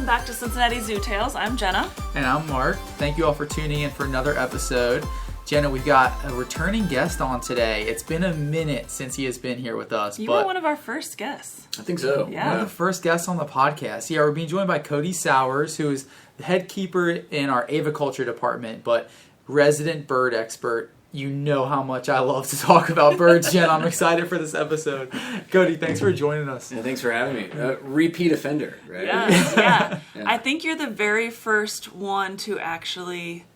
back to Cincinnati Zoo Tales. I'm Jenna. And I'm Mark. Thank you all for tuning in for another episode. Jenna, we've got a returning guest on today. It's been a minute since he has been here with us. You were one of our first guests. I think so. Yeah. One of the first guests on the podcast. Yeah, we're being joined by Cody Sowers, who is the head keeper in our aviculture department, but resident bird expert. You know how much I love to talk about birds, Jen. I'm excited for this episode. Cody, thanks for joining us. Yeah, thanks for having me. Repeat offender, right? Yes, yeah. I think you're the very first one to actually...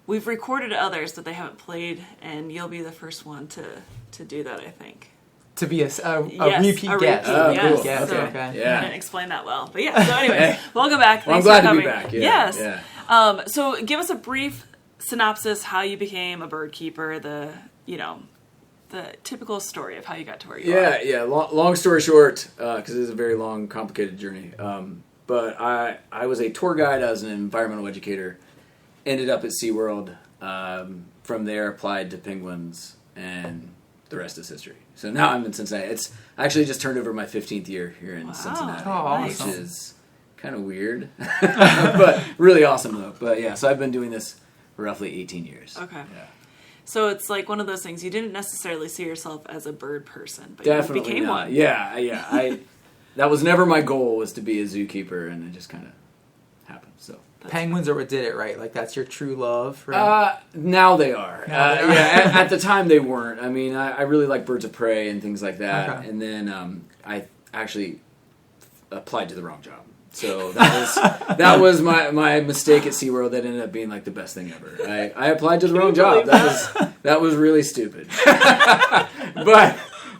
We've recorded others that they haven't played, and you'll be the first one to do that, I think. To be a yes, repeat guest. Oh, yes. cool. So, Okay. Yeah. I didn't explain that well. But yeah, so anyways, welcome back. Well, I'm Thanks glad for to be coming. back. Yeah. Yes. Yeah. So give us a brief synopsis how you became a bird keeper, the typical story of how you got to where you are. Yeah. Long story short, because it is a very long, complicated journey. But I was a tour guide. I was an environmental educator. Ended up at SeaWorld. From there, applied to penguins, and the rest is history. So now I'm in Cincinnati. I actually just turned over my 15th year here in Cincinnati, nice. which is kind of weird, but really awesome though. But yeah, so I've been doing this for roughly 18 years. Okay. Yeah. So it's like one of those things, you didn't necessarily see yourself as a bird person, but Definitely you became not. one. Yeah. That was never my goal, was to be a zookeeper, and it just kind of happened. So Penguins are what did it, right? Like, that's your true love, right? now they are. Now they are. Yeah, at the time they weren't. I mean, I really like birds of prey and things like that. Okay. And then I actually applied to the wrong job. So that was my mistake at SeaWorld. That ended up being like the best thing ever. I applied to the wrong job. That was really stupid.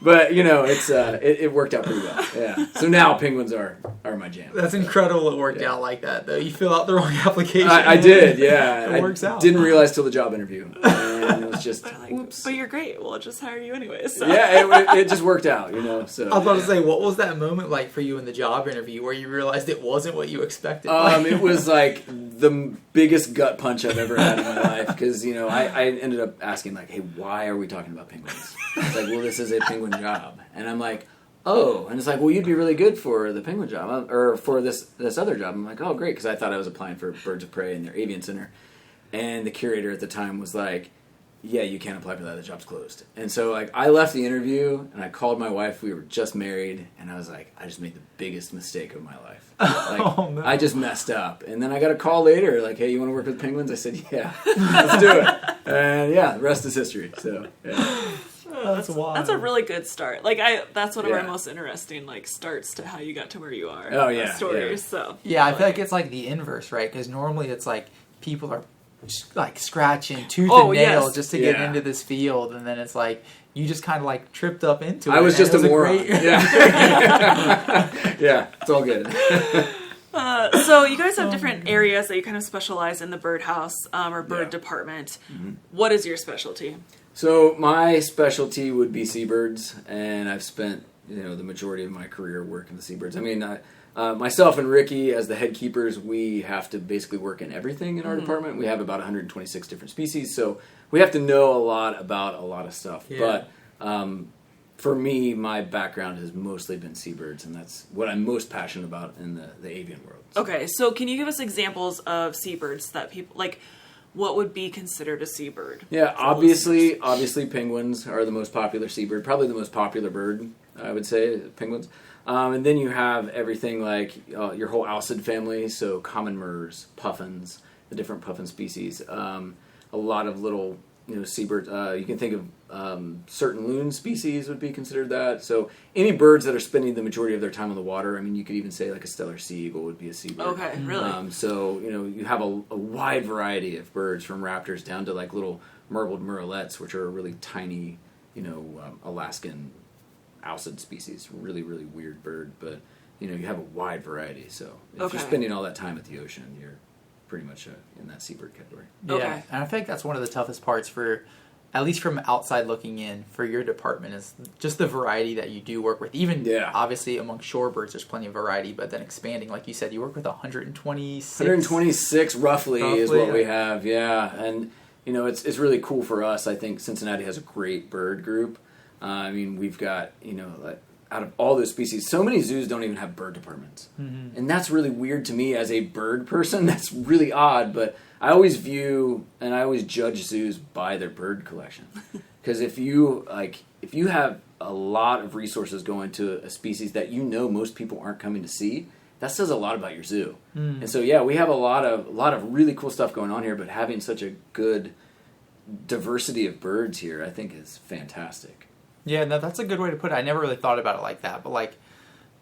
But you know, it worked out pretty well. Yeah. So now penguins are my jam. That's incredible it worked out like that, though. You fill out the wrong application. I did, yeah. It works out. Didn't realize till the job interview. And it was just, oops. But you're great. We'll just hire you anyways. So. Yeah, it just worked out, you know. So I was about to say, what was that moment like for you in the job interview where you realized it wasn't what you expected? It was like the biggest gut punch I've ever had in my life, because, you know, I ended up asking, like, hey, why are we talking about penguins? It's like, well, this is a penguin job. And I'm like, oh. And it's like, well, you'd be really good for the penguin job, or for this other job. I'm like, oh, great, because I thought I was applying for Birds of Prey in their avian center. And the curator at the time was like, yeah, you can't apply for that. The job's closed. And so, like, I left the interview, and I called my wife. We were just married, and I was like, I just made the biggest mistake of my life. Like, Oh, no. I just messed up. And then I got a call later, like, hey, you want to work with penguins? I said, yeah, let's do it. And yeah, the rest is history. So, yeah. That's wild. That's a really good start. Like that's one of our Yeah. most interesting starts to how you got to where you are. Oh, yeah, stories. yeah. So Yeah, I feel like it's like the inverse, right? Because normally it's like people are like scratching tooth and nail just to get Yeah. into this field, and then it's like you just kind of like tripped up into it. I was and just it a moron. great- Yeah. Yeah, it's all good. So you guys have different areas that you kind of specialize in the birdhouse or bird Yeah. department. Mm-hmm. What is your specialty? So my specialty would be seabirds, and I've spent the majority of my career working the seabirds. I mean, myself and Ricky, as the head keepers, we have to basically work in everything in our department. We have about 126 different species, so we have to know a lot about a lot of stuff. Yeah. But for me, my background has mostly been seabirds, and that's what I'm most passionate about in the avian world. So. Okay, so can you give us examples of seabirds that people like? What would be considered a seabird? Yeah, obviously penguins are the most popular seabird, probably the most popular bird, I would say, penguins. And then you have everything like your whole alcid family, so common murres, puffins, the different puffin species, a lot of little seabirds. You can think of certain loon species would be considered that. So any birds that are spending the majority of their time on the water, I mean, you could even say like a stellar sea eagle would be a seabird. Okay, really? So, you have a wide variety of birds, from raptors down to like little marbled murrelets, which are a really tiny, Alaskan alcid species. Really, really weird bird, but, you have a wide variety. So if you're spending all that time at the ocean, you're pretty much in that seabird category. Yeah, Okay. and I think that's one of the toughest parts for, at least from outside looking in, for your department is just the variety that you do work with. Even obviously among shorebirds, there's plenty of variety, but then expanding, like you said, you work with 126. 126 roughly is what we have, yeah. And it's really cool for us. I think Cincinnati has a great bird group. I mean, we've got out of all those species, so many zoos don't even have bird departments. Mm-hmm. And that's really weird to me as a bird person. That's really odd, but I always view and I always judge zoos by their bird collection. Because if you have a lot of resources going to a species that most people aren't coming to see, that says a lot about your zoo. Mm. And so we have a lot of really cool stuff going on here, but having such a good diversity of birds here, I think, is fantastic. Yeah, no, that's a good way to put it. I never really thought about it like that, but like,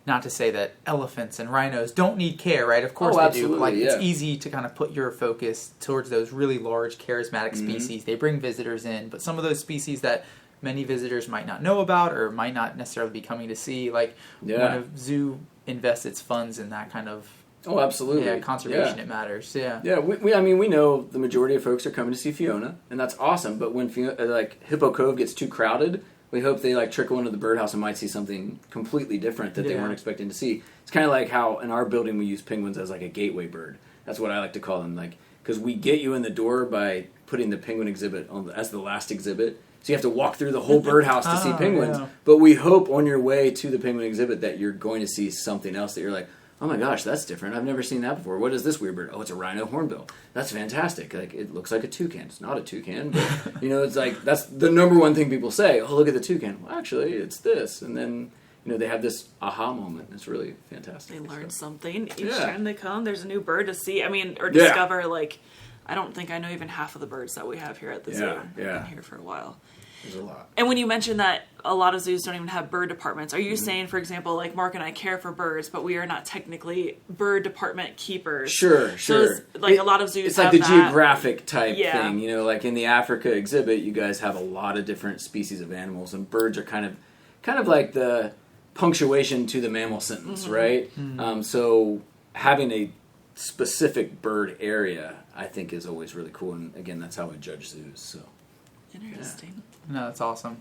not to say that elephants and rhinos don't need care, right? Of course they do. But like, it's easy to kind of put your focus towards those really large, charismatic species. They bring visitors in, but some of those species that many visitors might not know about or might not necessarily be coming to see, like when a zoo invests its funds in that kind of conservation, it matters. Yeah, we know the majority of folks are coming to see Fiona, and that's awesome. But when Hippo Cove gets too crowded, we hope they trickle into the birdhouse and might see something completely different that they weren't expecting to see. It's kind of like how in our building we use penguins as like a gateway bird. That's what I like to call them, because we get you in the door by putting the penguin exhibit as the last exhibit. So you have to walk through the whole birdhouse to see penguins. Yeah. But we hope on your way to the penguin exhibit that you're going to see something else that you're like, oh my gosh, that's different. I've never seen that before. What is this weird bird? Oh, it's a rhino hornbill. That's fantastic. It looks like a toucan. It's not a toucan, but it's like that's the number one thing people say. Oh, look at the toucan. Well, actually, it's this. And then they have this aha moment. It's really fantastic. They learn something each time they come. There's a new bird to see. Or discover. I don't think I know even half of the birds that we have here at the zoo. I've been here for a while. There's a lot. And when you mentioned that a lot of zoos don't even have bird departments, are you saying, for example, like Mark and I care for birds, but we are not technically bird department keepers? Sure. So a lot of zoos have it's like the geographic type thing. Like in the Africa exhibit, you guys have a lot of different species of animals, and birds are kind of like the punctuation to the mammal sentence, right? Mm-hmm. So having a specific bird area, I think, is always really cool. And again, that's how I judge zoos. So interesting. No, that's awesome.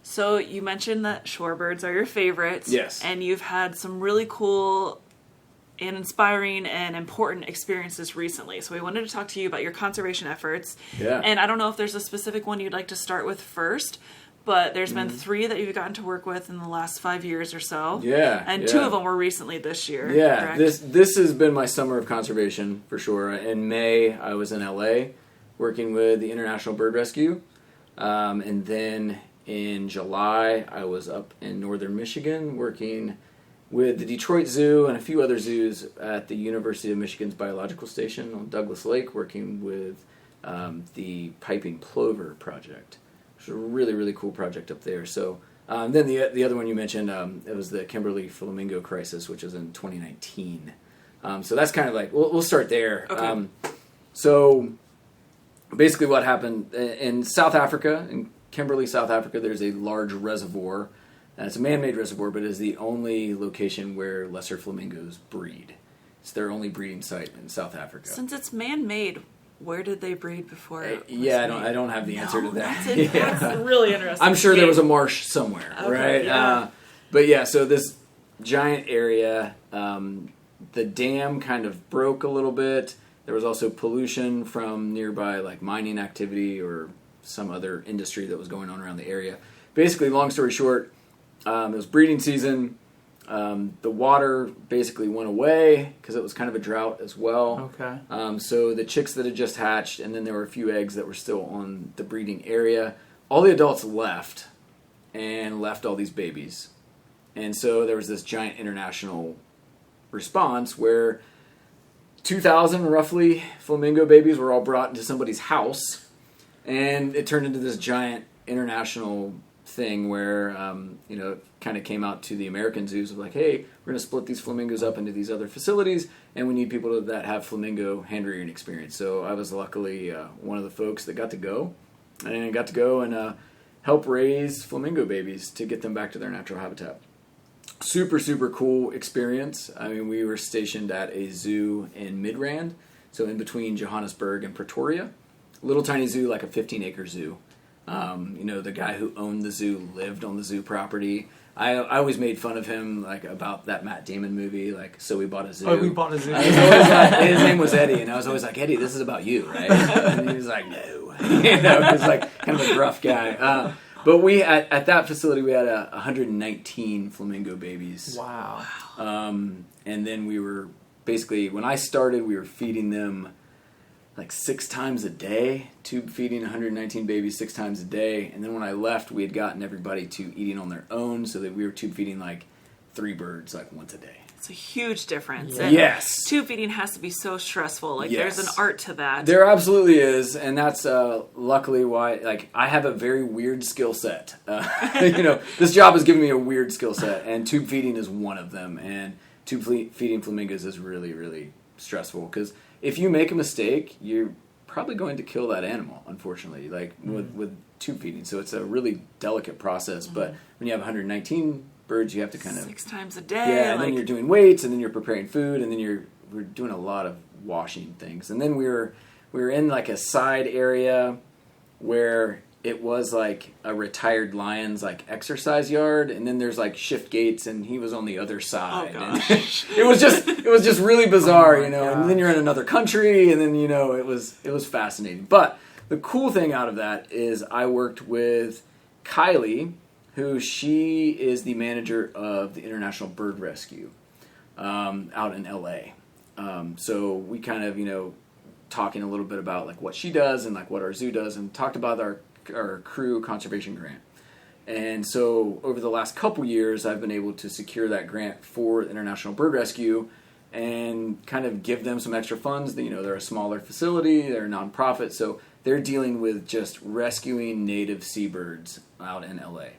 So you mentioned that shorebirds are your favorites. Yes. And you've had some really cool and inspiring and important experiences recently. So we wanted to talk to you about your conservation efforts. Yeah. And I don't know if there's a specific one you'd like to start with first, but there's been 3 that you've gotten to work with in the last 5 years or so. Yeah. And 2 of them were recently this year. Yeah. Correct? This has been my summer of conservation for sure. In May, I was in LA working with the International Bird Rescue. And then in July, I was up in northern Michigan working with the Detroit Zoo and a few other zoos at the University of Michigan's Biological Station on Douglas Lake, working with the Piping Plover project, which is a really, really cool project up there. So then the other one you mentioned, it was the Kimberley flamingo crisis, which was in 2019. So that's kind of like, we'll start there. Okay. So basically what happened in South Africa, in Kimberley, South Africa, there's a large reservoir. And it's a man-made reservoir, but it is the only location where lesser flamingos breed. It's their only breeding site in South Africa. Since it's man-made, where did they breed before? I don't have the answer to that. That's really interesting. I'm sure there was a marsh somewhere, right? Yeah. But so this giant area, the dam kind of broke a little bit. There was also pollution from nearby, like mining activity or some other industry that was going on around the area. Basically, long story short, it was breeding season. The water basically went away because it was kind of a drought as well. Okay. So the chicks that had just hatched, and then there were a few eggs that were still on the breeding area. All the adults left and left all these babies. And so there was this giant international response where 2,000 roughly flamingo babies were all brought into somebody's house, and it turned into this giant international thing where it kind of came out to the American zoos of like, hey, we're going to split these flamingos up into these other facilities, and we need people that have flamingo hand rearing experience. So I was luckily one of the folks that got to go and help raise flamingo babies to get them back to their natural habitat. Super, super cool experience. I mean, we were stationed at a zoo in Midrand, so in between Johannesburg and Pretoria. Little tiny zoo, like a 15-acre zoo. The guy who owned the zoo lived on the zoo property. I always made fun of him, like, about that Matt Damon movie, like, So We Bought a Zoo. Oh, We Bought a Zoo. I was always like, his name was Eddie, and I was always like, Eddie, this is about you, right? And he was like, no. He was like kind of a gruff guy. But we at that facility we had 119 flamingo babies. Wow. And then we were basically, when I started, we were feeding them like 6 times a day, tube feeding 119 babies 6 times a day. And then when I left, we had gotten everybody to eating on their own, so that we were tube feeding like 3 birds like once a day. It's a huge difference. Yeah. And Yes. tube feeding has to be so stressful. Like, Yes. there's an art to that. There absolutely is, and that's luckily why. Like, I have a very weird skill set. This job has given me a weird skill set, and tube feeding is one of them. And tube feeding flamingos is really, really stressful because if you make a mistake, you're probably going to kill that animal. Unfortunately, like with tube feeding, so it's a really delicate process. But when you have 119 birds, you have to kind of 6 times a day. yeah, and like, then you're doing weights, and then you're preparing food, and then we're doing a lot of washing things. And then we were in like a side area where it was like a retired lion's like exercise yard, and then there's like shift gates, and he was on the other side. Oh, And gosh. it was just really bizarre, Oh, my and then you're in another country, and then it was fascinating. But the cool thing out of that is I worked with Kylie, who she is the manager of the International Bird Rescue out in LA. So we kind of, talking a little bit about like what she does and like what our zoo does, and talked about our crew conservation grant. And so over the last couple years, I've been able to secure that grant for the International Bird Rescue and kind of give them some extra funds. They're a smaller facility, they're a nonprofit, so they're dealing with just rescuing native seabirds out in LA.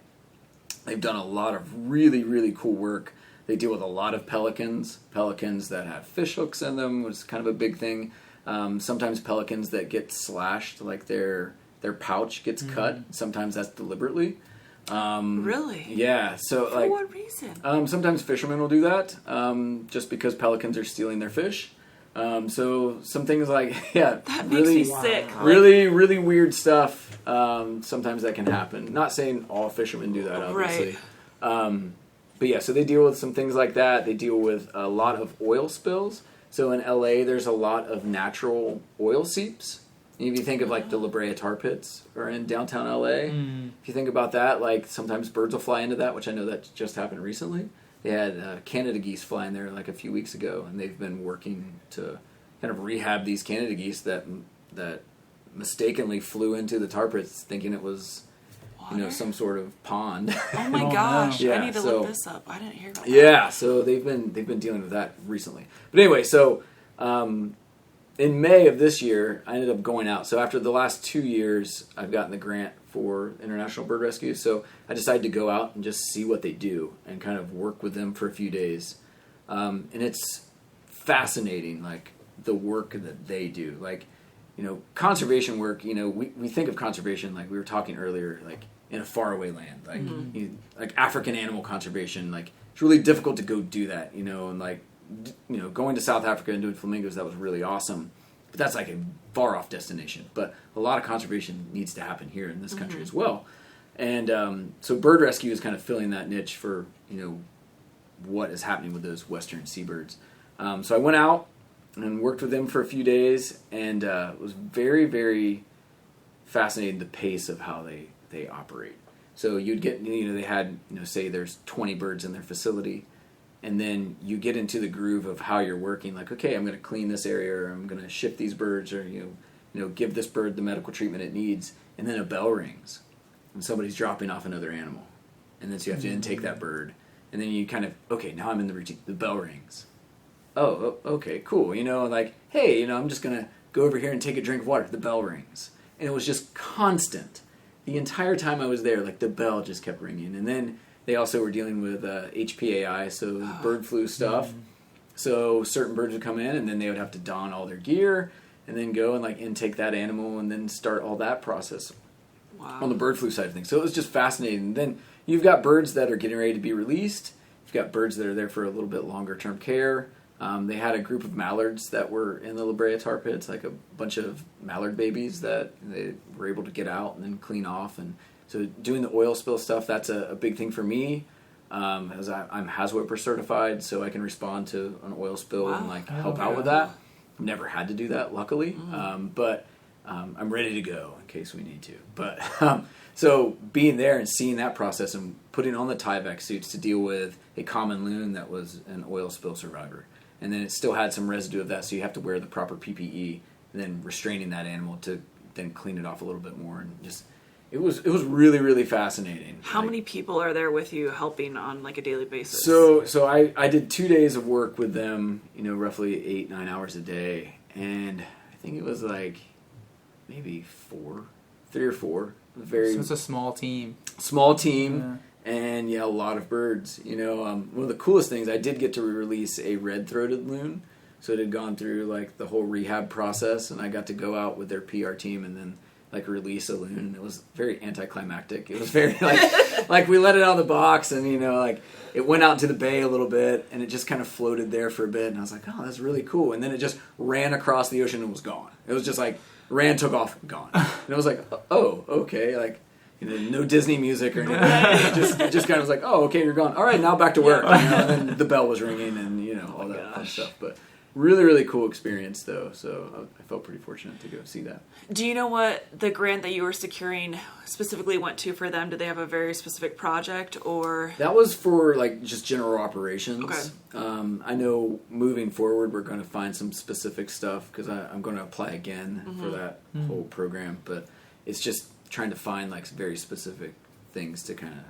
They've done a lot of really, really cool work. They deal with a lot of pelicans that have fish hooks in them, which is kind of a big thing. Sometimes pelicans that get slashed, like their pouch gets cut. Sometimes that's deliberately. Really? Yeah. So For what reason? sometimes fishermen will do that, just because pelicans are stealing their fish. So some things like That makes really, me sick. Wow. really, really weird stuff. Sometimes that can happen. Not saying all fishermen do that, obviously. Right. But yeah, so they deal with some things like that. They deal with a lot of oil spills. So in LA, there's a lot of natural oil seeps. If you think of like the La Brea tar pits are in downtown LA, if you think about that, like sometimes birds will fly into that, which I know that just happened recently. They had Canada geese flying there like a few weeks ago, and they've been working to kind of rehab these Canada geese that mistakenly flew into the tar pits thinking it was Water? some sort of pond. Oh my Oh, gosh! no. I Yeah, need to so- look this up. I didn't hear about that. Yeah, so they've been dealing with that recently. But anyway, so in May of this year, I ended up going out. So after the last 2 years, I've gotten the grant for International Bird Rescue. So I decided to go out and just see what they do and kind of work with them for a few days. And it's fascinating, like the work that they do. Like, conservation work. We think of conservation like we were talking earlier, like in a faraway land, like like African animal conservation. Like it's really difficult to go do that, and like going to South Africa and doing flamingos, that was really awesome. But that's like a far off destination. But a lot of conservation needs to happen here in this country as well. And so bird rescue is kind of filling that niche for what is happening with those western seabirds. So I went out and worked with them for a few days, and it was very, very fascinating, the pace of how they operate. So you'd get, they had, say there's 20 birds in their facility, and then you get into the groove of how you're working. Like, okay, I'm going to clean this area, or I'm going to ship these birds, or give this bird the medical treatment it needs, and then a bell rings, and somebody's dropping off another animal, and then so you have to intake that bird, and then you kind of, okay, now I'm in the routine. The bell rings. Oh, okay, cool. Like, hey, I'm just going to go over here and take a drink of water. The bell rings. And it was just constant. The entire time I was there, like, the bell just kept ringing. And then they also were dealing with HPAI, so bird flu stuff. So certain birds would come in, and then they would have to don all their gear, and then go and, like, intake that animal, and then start all that process on the bird flu side of things. So it was just fascinating. And then you've got birds that are getting ready to be released. You've got birds that are there for a little bit longer-term care. They had a group of mallards that were in the La Brea tar pits, like a bunch of mallard babies that they were able to get out and then clean off. And so doing the oil spill stuff, that's a big thing for me, as I'm HAZWIPER certified, so I can respond to an oil spill and like help out with that. Never had to do that, luckily. But I'm ready to go in case we need to. But so being there and seeing that process and putting on the Tyvek suits to deal with a common loon that was an oil spill survivor. And then it still had some residue of that, so you have to wear the proper PPE, and then restraining that animal to then clean it off a little bit more. And just, it was really, really fascinating. How many people are there with you helping on like a daily basis? So I did 2 days of work with them, roughly 8-9 hours a day. And I think it was like maybe 3 or 4. So it's a small team. Small team, and a lot of birds. One of the coolest things, I did get to release a red-throated loon. So it had gone through like the whole rehab process, and I got to go out with their PR team and then like release a loon. It was very anticlimactic. It was very like we let it out of the box, and like it went out to the bay a little bit, and it just kind of floated there for a bit, and I was like, oh, that's really cool. And then it just ran across the ocean and was gone. It was just like ran, took off, gone. And I was like, oh, okay, like. No Disney music or anything. It just kind of was like, oh, okay, you're gone. All right, now back to work. And then the bell was ringing and all that fun stuff. But really, really cool experience though. So I felt pretty fortunate to go see that. Do you know what the grant that you were securing specifically went to for them? Did they have a very specific project or? That was for like just general operations. Okay. I know moving forward we're going to find some specific stuff because I'm going to apply again for that whole program. But it's just trying to find like very specific things to kind of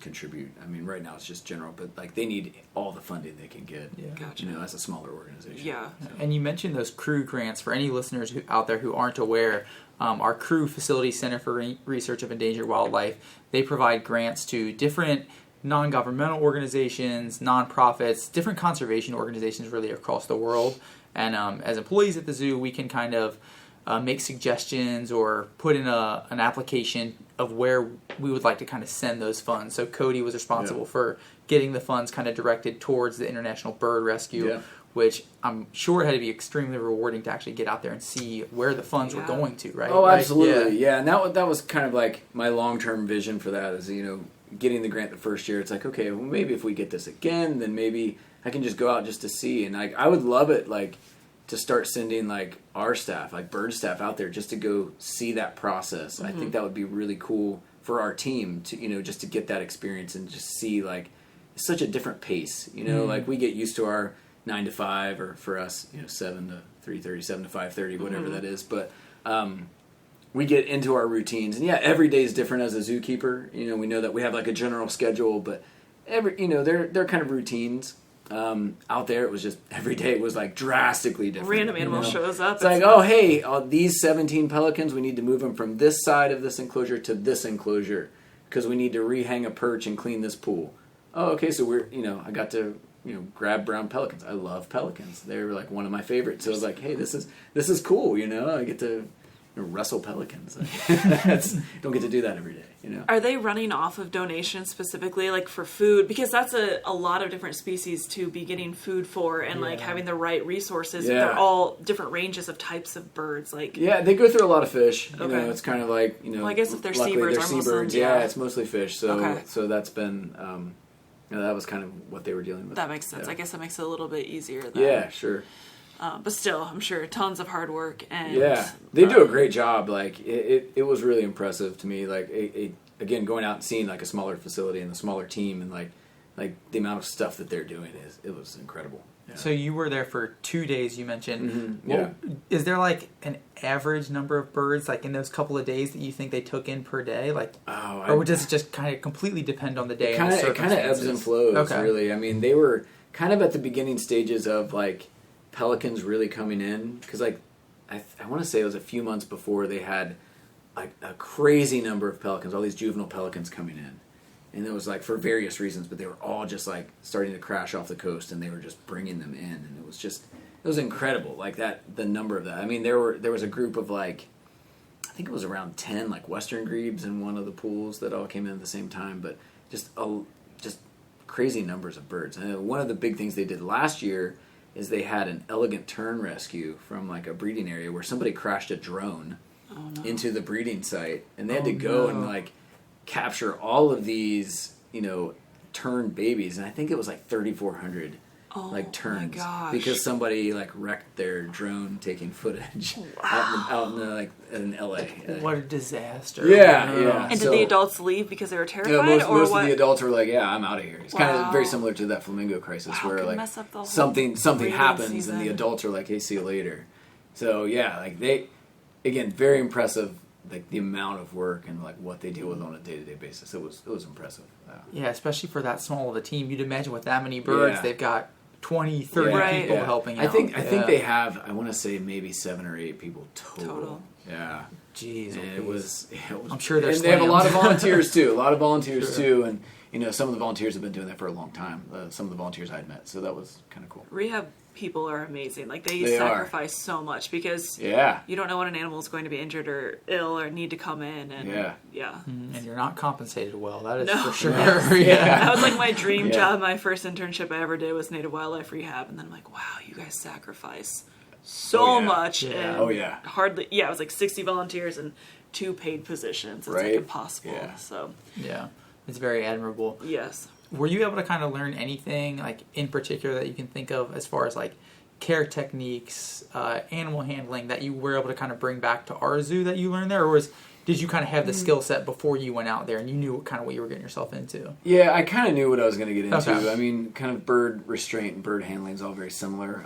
contribute. I mean, right now it's just general, but like they need all the funding they can get. Yeah. Gotcha. As a smaller organization. Yeah. So. And you mentioned those crew grants. For any listeners out there who aren't aware, our Crew Facility Center for Research of Endangered Wildlife, they provide grants to different non-governmental organizations, nonprofits, different conservation organizations really across the world. And as employees at the zoo, we can kind of make suggestions or put in an application of where we would like to kind of send those funds. So Cody was responsible for getting the funds kind of directed towards the International Bird Rescue, which I'm sure had to be extremely rewarding to actually get out there and see where the funds were going to, right? Oh, absolutely, And that was kind of like my long-term vision for that is, getting the grant the first year. It's like, okay, well, maybe if we get this again, then maybe I can just go out just to see. And I would love it, like, to start sending like our staff, like bird staff out there just to go see that process. I think that would be really cool for our team to, just to get that experience and just see like it's such a different pace, like we get used to our 9 to 5 or for us, 7 to 3:30, 7 to 5:30, whatever that is. But, we get into our routines and every day is different as a zookeeper. We know that we have like a general schedule, but they're kind of routines. Out there, it was just every day. It was like drastically different. Random animal shows up. It's like, oh, hey, these 17 pelicans, we need to move them from this side of this enclosure to this enclosure because we need to rehang a perch and clean this pool. Oh, okay, so we're, I got to, grab brown pelicans. I love pelicans. They were like one of my favorites. So I was like, hey, this is cool. I get to wrestle pelicans. Don't get to do that every day. Are they running off of donations specifically, like for food? Because that's a lot of different species to be getting food for, and like having the right resources. They're all different ranges of types of birds. Like they go through a lot of fish. It's kind of like Well, I guess if they're seabirds, seabirds, it's mostly fish. So that's been that was kind of what they were dealing with. That makes sense. I guess that makes it a little bit easier. Sure. But still, I'm sure tons of hard work and they do a great job. Like it was really impressive to me. Like again, going out and seeing like a smaller facility and a smaller team and like the amount of stuff that they're doing it was incredible. Yeah. So you were there for 2 days. You mentioned. Mm-hmm. Is there like an average number of birds like in those couple of days that you think they took in per day? Like, or does it just kind of completely depend on the day? It kind of ebbs and flows. Really. I mean, they were kind of at the beginning stages of like pelicans really coming in because like I want to say it was a few months before they had like a crazy number of pelicans, all these juvenile pelicans coming in, and it was like for various reasons, but they were all just like starting to crash off the coast, and they were just bringing them in, and it was incredible, like the number of that. I mean, there was a group of like I think it was around 10 like western grebes in one of the pools that all came in at the same time, but just crazy numbers of birds. And one of the big things they did last year is they had an elegant tern rescue from like a breeding area where somebody crashed a drone into the breeding site, and they had to go and like capture all of these, tern babies, and I think it was like 3,400 like turns my gosh. because somebody like wrecked their drone taking footage out in the, like in LA. What a disaster! Yeah. And did the adults leave because they were terrified? Yeah, most what? of the adults were like, "Yeah, I'm out of here." It's kind of very similar to that flamingo crisis where like something happens season. and the adults are like, "Hey, see you later." So yeah, like they, again, very impressive. Like the amount of work and like what they deal with on a day-to-day basis. It was impressive. Yeah, especially for that small of a team. You'd imagine with that many birds, they've got 20, 30 people helping out. I think they have, I want to say maybe 7 or 8 people total. Yeah. Jeez. And it was I'm sure there's. And they have a lot of volunteers too. Too. And some of the volunteers have been doing that for a long time. Some of the volunteers I'd met. So that was kind of cool. Rehab people are amazing. Like they sacrifice so much because you don't know when an animal is going to be injured or ill or need to come in. And and you're not compensated well. That is for sure. That was like my dream job. My first internship I ever did was native wildlife rehab, and then I'm like, wow, you guys sacrifice so much. And hardly. Yeah, it was like 60 volunteers and 2 paid positions. It's like impossible. Yeah. So it's very admirable. Yes. Were you able to kind of learn anything like in particular that you can think of as far as like care techniques, animal handling that you were able to kind of bring back to our zoo that you learned there, or did you kind of have the skill set before you went out there and you knew kind of what you were getting yourself into? Yeah, I kind of knew what I was going to get into. Okay. I mean, kind of bird restraint and bird handling is all very similar.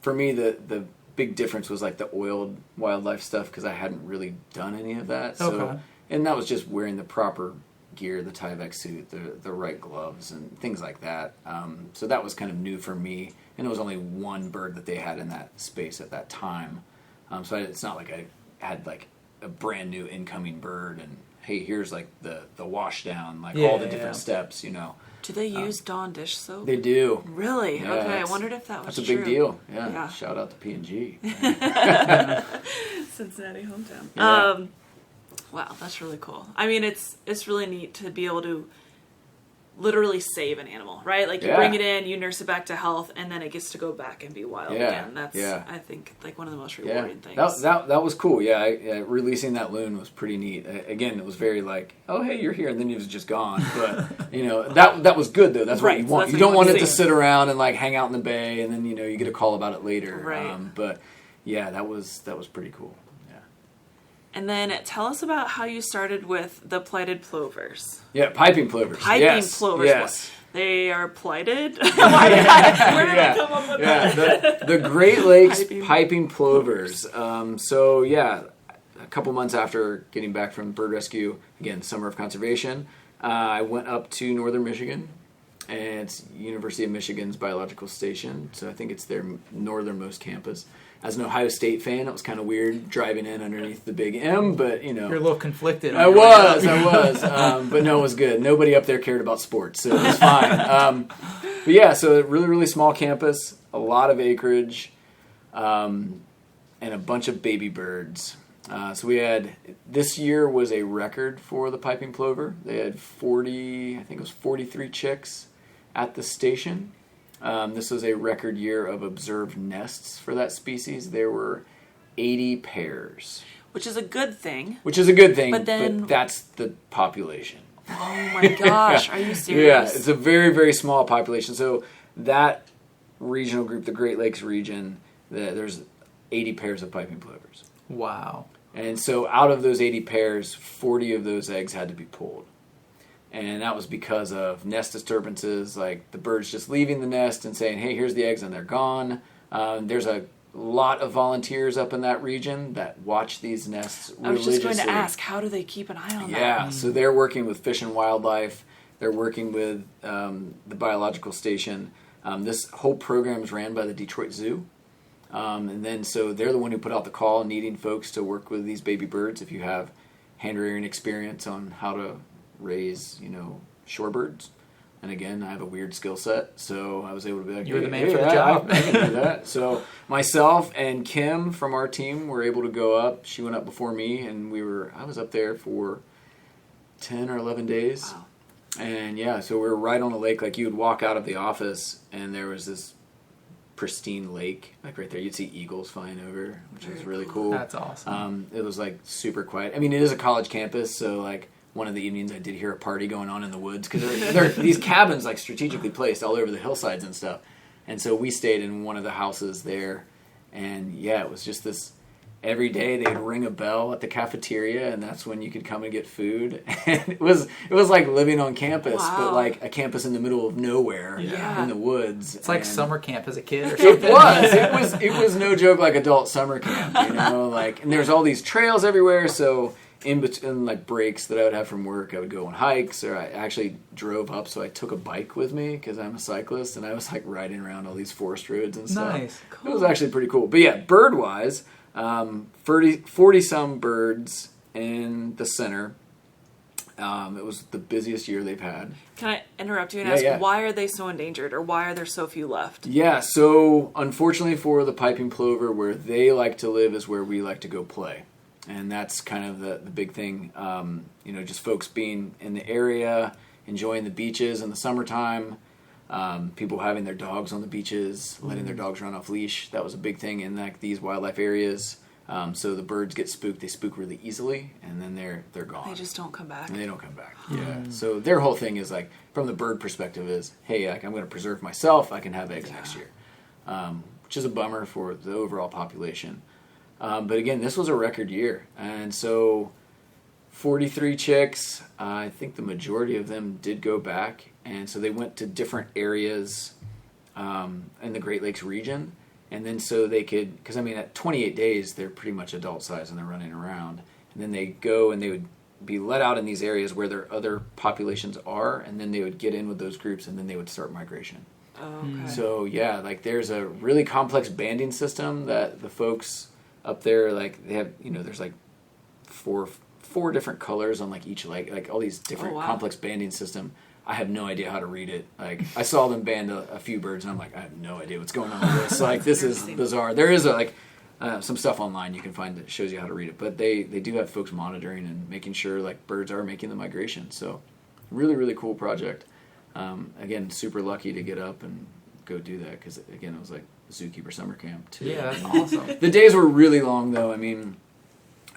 For me, the big difference was like the oiled wildlife stuff because I hadn't really done any of that. So, and that was just wearing the proper gear, the Tyvek suit, the right gloves, and things like that. So that was kind of new for me, and it was only one bird that they had in that space at that time. So it's not like I had like a brand new incoming bird, and hey, here's like the wash down, like all the different steps, Do they use Dawn dish soap? They do. Really? Yeah, okay, I wondered if that was true. That's a big deal. Yeah. Shout out to P&G. Cincinnati hometown. Yeah. Wow, that's really cool. I mean, it's really neat to be able to literally save an animal, right? Like you bring it in, you nurse it back to health, and then it gets to go back and be wild again. That's I think like one of the most rewarding things. That was cool. Releasing that loon was pretty neat. Again, it was very like, oh hey, you're here, and then he was just gone. But that was good though. That's what you want. You don't want it to sit around and like hang out in the bay, and then you get a call about it later. Right. But yeah, that was pretty cool. And then tell us about how you started with the plighted plovers. Yeah, piping plovers. Plovers. Yes. They are plighted? Where did I come up with that? The Great Lakes piping plovers. A couple months after getting back from bird rescue, again, summer of conservation, I went up to northern Michigan, and it's University of Michigan's biological station. So I think it's their northernmost campus. As an Ohio State fan, it was kind of weird driving in underneath the big M, but You're a little conflicted. I was. But no, it was good. Nobody up there cared about sports, so it was fine. So a really, really small campus, a lot of acreage, and a bunch of baby birds. So we had, this year was a record for the piping plover. They had 43 chicks at the station. This was a record year of observed nests for that species. There were 80 pairs. Which is a good thing. But that's the population. Oh my gosh, are you serious? Yeah, it's a very, very small population. So that regional group, the Great Lakes region, there's 80 pairs of piping plovers. Wow. And so out of those 80 pairs, 40 of those eggs had to be pulled. And that was because of nest disturbances, like the birds just leaving the nest and saying, hey, here's the eggs, and they're gone. There's a lot of volunteers up in that region that watch these nests religiously. I was just going to ask, how do they keep an eye on that? Yeah, so they're working with Fish and Wildlife. They're working with the biological station. This whole program is ran by the Detroit Zoo. And then so they're the one who put out the call needing folks to work with these baby birds if you have hand-rearing experience on how to raise, shorebirds. And again, I have a weird skill set, so I was able to be like, you're the man for the job. I can do that. So myself and Kim from our team were able to go up. She went up before me, and I was up there for 10 or 11 days. Wow. And so we were right on the lake. Like you would walk out of the office, and there was this pristine lake, like right there. You'd see eagles flying over, which was really cool. That's awesome. It was like super quiet. I mean, it is a college campus, so like one of the evenings I did hear a party going on in the woods because there are these cabins like strategically placed all over the hillsides and stuff. And so we stayed in one of the houses there, and yeah, it was just this. Every day they'd ring a bell at the cafeteria, and that's when you could come and get food. And it was like living on campus, but like a campus in the middle of nowhere in the woods. It's like summer camp as a kid or something. It was no joke like adult summer camp, like, and there's all these trails everywhere. So in between like breaks that I would have from work, I would go on hikes, or I actually drove up. So I took a bike with me because I'm a cyclist, and I was like riding around all these forest roads and stuff. Nice, cool. It was actually pretty cool. But yeah, bird wise. 40 some birds in the center. It was the busiest year they've had. Can I interrupt you and ask, why are they so endangered, or why are there so few left? Yeah, so unfortunately for the piping plover, where they like to live is where we like to go play. And that's kind of the big thing. Just folks being in the area, enjoying the beaches in the summertime. People having their dogs on the beaches, letting their dogs run off leash. That was a big thing in like these wildlife areas. So the birds get spooked. They spook really easily, and then they're gone. They just don't come back. And they don't come back. Yeah. So their whole thing is like, from the bird perspective, is hey, like, I'm going to preserve myself. I can have eggs next year, which is a bummer for the overall population. But again, this was a record year, and so 43 chicks. I think the majority of them did go back. And so they went to different areas in the Great Lakes region. And then so they could, because at 28 days, they're pretty much adult size and they're running around. And then they go and they would be let out in these areas where their other populations are. And then they would get in with those groups, and then they would start migration. Okay. So yeah, like there's a really complex banding system that the folks up there, like they have, there's like four different colors on like each leg, like all these different complex banding system. I have no idea how to read it. Like, I saw them band a few birds, and I'm like, I have no idea what's going on with this. Like, this is bizarre. There is some stuff online you can find that shows you how to read it, but they do have folks monitoring and making sure like birds are making the migration. So, really, really cool project. Again, super lucky to get up and go do that because again, it was like zookeeper summer camp too. Yeah, that's awesome. The days were really long though.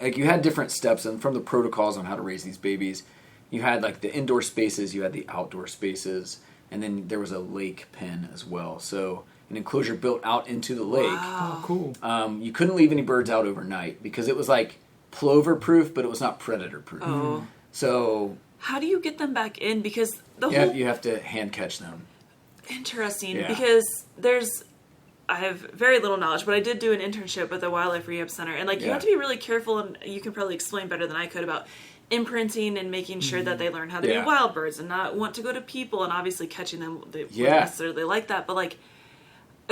Like you had different steps, and from the protocols on how to raise these babies. You had like the indoor spaces, you had the outdoor spaces, and then there was a lake pen as well. So an enclosure built out into the lake. Wow. Oh, cool. You couldn't leave any birds out overnight because it was like plover proof, but it was not predator proof. Oh. So how do you get them back in? Because you have to hand catch them. Interesting, because I have very little knowledge, but I did do an internship with a wildlife rehab center, and like you have to be really careful, and you can probably explain better than I could about imprinting and making sure that they learn how to be wild birds and not want to go to people, and obviously catching them they wouldn't necessarily like that, but like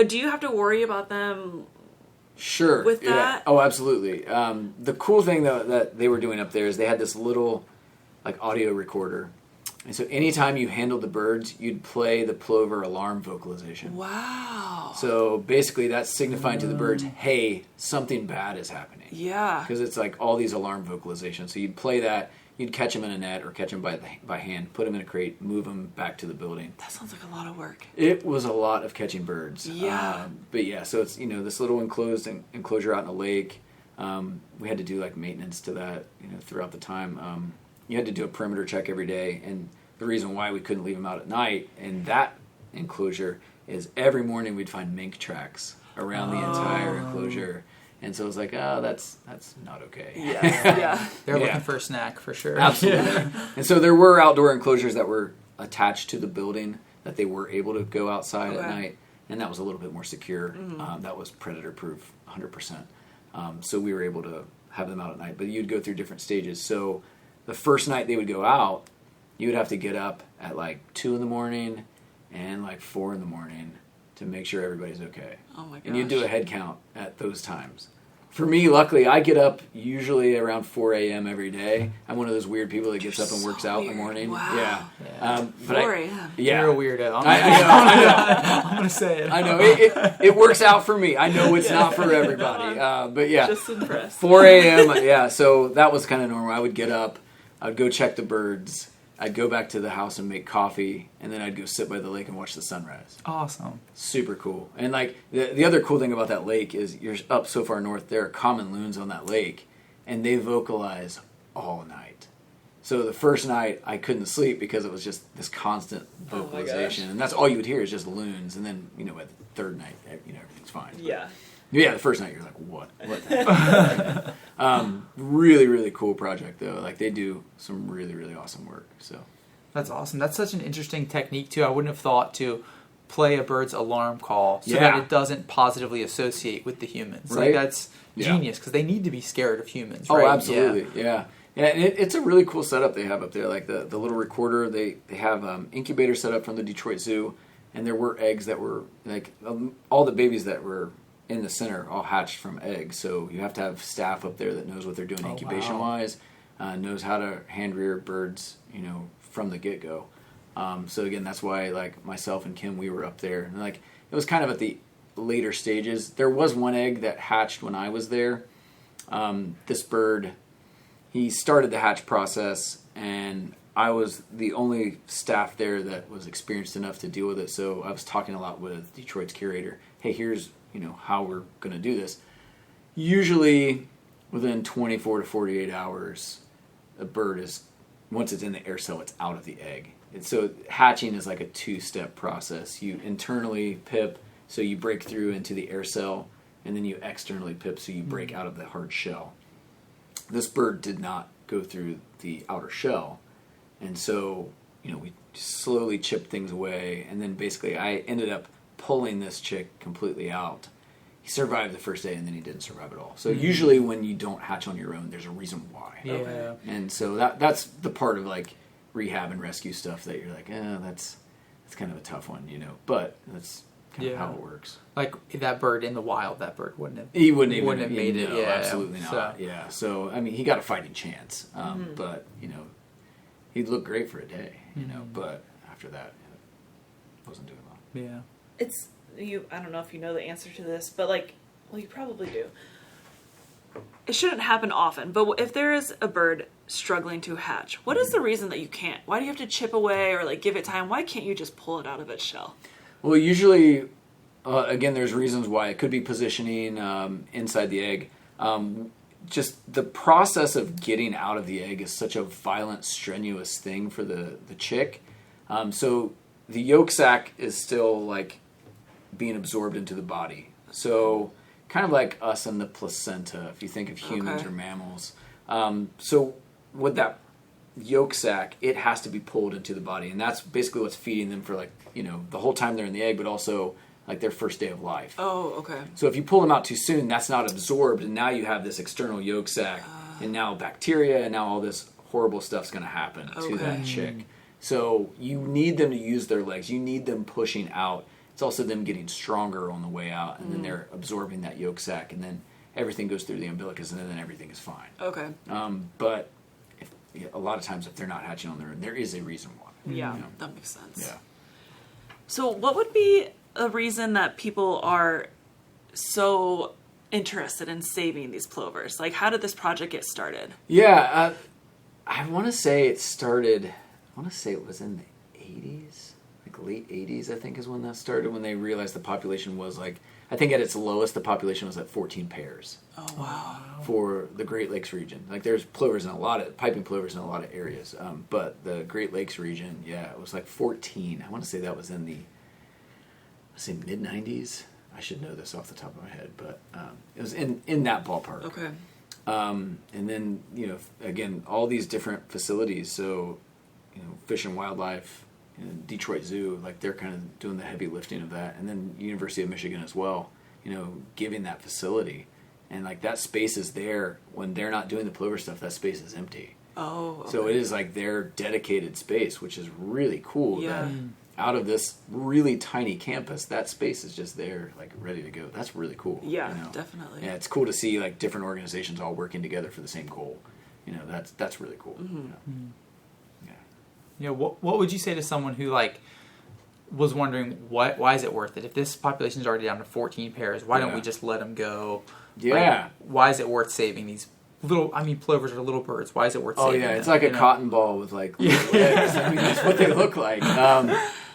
do you have to worry about them with that? Oh, absolutely. The cool thing though that they were doing up there is they had this little like audio recorder, and so anytime you handled the birds, you'd play the plover alarm vocalization. Wow. So basically that's signifying to the birds, hey, something bad is happening. Yeah. Because it's like all these alarm vocalizations. So you'd play that, you'd catch them in a net or catch them by hand, put them in a crate, move them back to the building. That sounds like a lot of work. It was a lot of catching birds. Yeah. But yeah, so it's, this little enclosure out in a lake. We had to do like maintenance to that, throughout the time. You had to do a perimeter check every day, and the reason why we couldn't leave them out at night in that enclosure is every morning we'd find mink tracks around the entire enclosure, and so it was like, that's not okay. Yeah. They're looking for a snack for sure. Absolutely. And so there were outdoor enclosures that were attached to the building that they were able to go outside at night, and that was a little bit more secure. That was predator proof, 100%. So we were able to have them out at night, but you'd go through different stages. So the first night they would go out, you would have to get up at like 2 a.m. and like 4 a.m. to make sure everybody's okay. Oh my gosh. And you'd do a head count at those times. For me, luckily, I get up usually around 4 a.m. every day. I'm one of those weird people that gets up and works out in the morning. Wow. Yeah. 4 a.m. Yeah. You're a weirdo. I know. I'm going to say it. I know. It works out for me. I know it's not for everybody. But yeah. Just impressed. 4 a.m. Yeah, so that was kind of normal. I would get up. I'd go check the birds. I'd go back to the house and make coffee, and then I'd go sit by the lake and watch the sunrise. Awesome. Super cool. And like the other cool thing about that lake is you're up so far north, there are common loons on that lake, and they vocalize all night. So the first night I couldn't sleep because it was just this constant vocalization, and that's all you would hear is just loons. And then by the third night, everything's fine. Yeah. Yeah, the first night you're like, what the heck? Really, really cool project though. Like they do some really, really awesome work. So that's awesome. That's such an interesting technique too. I wouldn't have thought to play a bird's alarm call so that it doesn't positively associate with the humans. Right? Like that's genius because they need to be scared of humans. Oh, right? absolutely. Yeah. And it's a really cool setup they have up there. Like the little recorder, they have incubator set up from the Detroit Zoo, and there were eggs that were like all the babies that were in the center all hatched from eggs. So you have to have staff up there that knows what they're doing incubation wise, knows how to hand rear birds, from the get go. So again, that's why like myself and Kim, we were up there, and like it was kind of at the later stages. There was one egg that hatched when I was there. This bird. He started the hatch process, and I was the only staff there that was experienced enough to deal with it. So I was talking a lot with Detroit's curator. Hey, here's how we're going to do this. Usually, within 24 to 48 hours, a bird is once it's in the air cell, it's out of the egg. And so hatching is like a 2-step process. You internally pip, so you break through into the air cell, and then you externally pip, so you break out of the hard shell. This bird did not go through the outer shell, and so we slowly chipped things away, and then basically I ended up pulling this chick completely out. He survived the first day, and then he didn't survive at all. So usually when you don't hatch on your own, there's a reason why. Yeah. And so that's the part of like rehab and rescue stuff that you're like, that's kind of a tough one, but that's kind of how it works. Like that bird in the wild, that bird wouldn't have made it. No, absolutely not. So I mean, he got a fighting chance, but he'd look great for a day, but after that, wasn't doing well. Yeah, it's you. I don't know if you know the answer to this, but you probably do. It shouldn't happen often, but if there is a bird struggling to hatch, what is the reason that you can't? Why do you have to chip away or give it time? Why can't you just pull it out of its shell? Well, usually, again, there's reasons why. It could be positioning inside the egg. Just the process of getting out of the egg is such a violent, strenuous thing for the chick. So the yolk sac is still being absorbed into the body. So kind of like us and the placenta, if you think of humans or mammals. So with that yolk sac, it has to be pulled into the body, and that's basically what's feeding them for the whole time they're in the egg, but also their first day of life. Oh, okay. So if you pull them out too soon, that's not absorbed, and now you have this external yolk sac, and now bacteria, and now all this horrible stuff's going to happen to that chick. So you need them to use their legs. You need them pushing out. It's also them getting stronger on the way out, and then they're absorbing that yolk sac, and then everything goes through the umbilicus, and then everything is fine. Okay. But a lot of times if they're not hatching on their own, there is a reason why. Yeah, that makes sense. Yeah. So what would be a reason that people are so interested in saving these plovers? How did this project get started? Yeah, I want to say it started, it was in the 80s, late 80s, I think is when that started, when they realized the population was I think at its lowest, the population was at 14 pairs. Oh, wow. For the Great Lakes region. There's plovers in piping plovers in a lot of areas. But the Great Lakes region, it was 14. I want to say that was in the, mid-90s. I should know this off the top of my head, but it was in that ballpark. Okay. And then, again, all these different facilities. So, Fish and Wildlife, Detroit Zoo, they're kind of doing the heavy lifting of that. And then University of Michigan as well, giving that facility. And that space is there. When they're not doing the plover stuff, that space is empty. Oh, okay. So it is their dedicated space, which is really cool. Yeah. That out of this really tiny campus, that space is just there, ready to go. That's really cool. Yeah, definitely. Yeah, it's cool to see different organizations all working together for the same goal. That's really cool. Yeah. What would you say to someone who was wondering why is it worth it if this population is already down to 14 pairs? Why don't we just let them go? Yeah. Why is it worth saving these plovers are little birds. Why is it worth saving them? It's like a cotton ball with little legs. That's what they look like.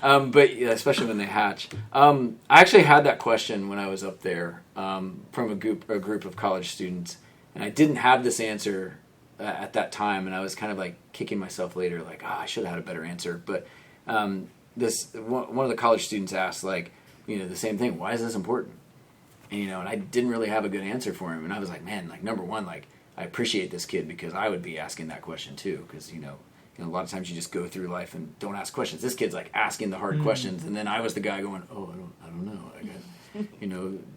But especially when they hatch. I actually had that question when I was up there from a group of college students, and I didn't have this answer at that time, and I was kind of like kicking myself later, like, I should have had a better answer. But one of the college students asked, like, the same thing. Why is this important? And and I didn't really have a good answer for him. And I was like, man, like, number one, like, I appreciate this kid because I would be asking that question too. Because a lot of times you just go through life and don't ask questions. This kid's like asking the hard questions, and then I was the guy going, I don't know. I guess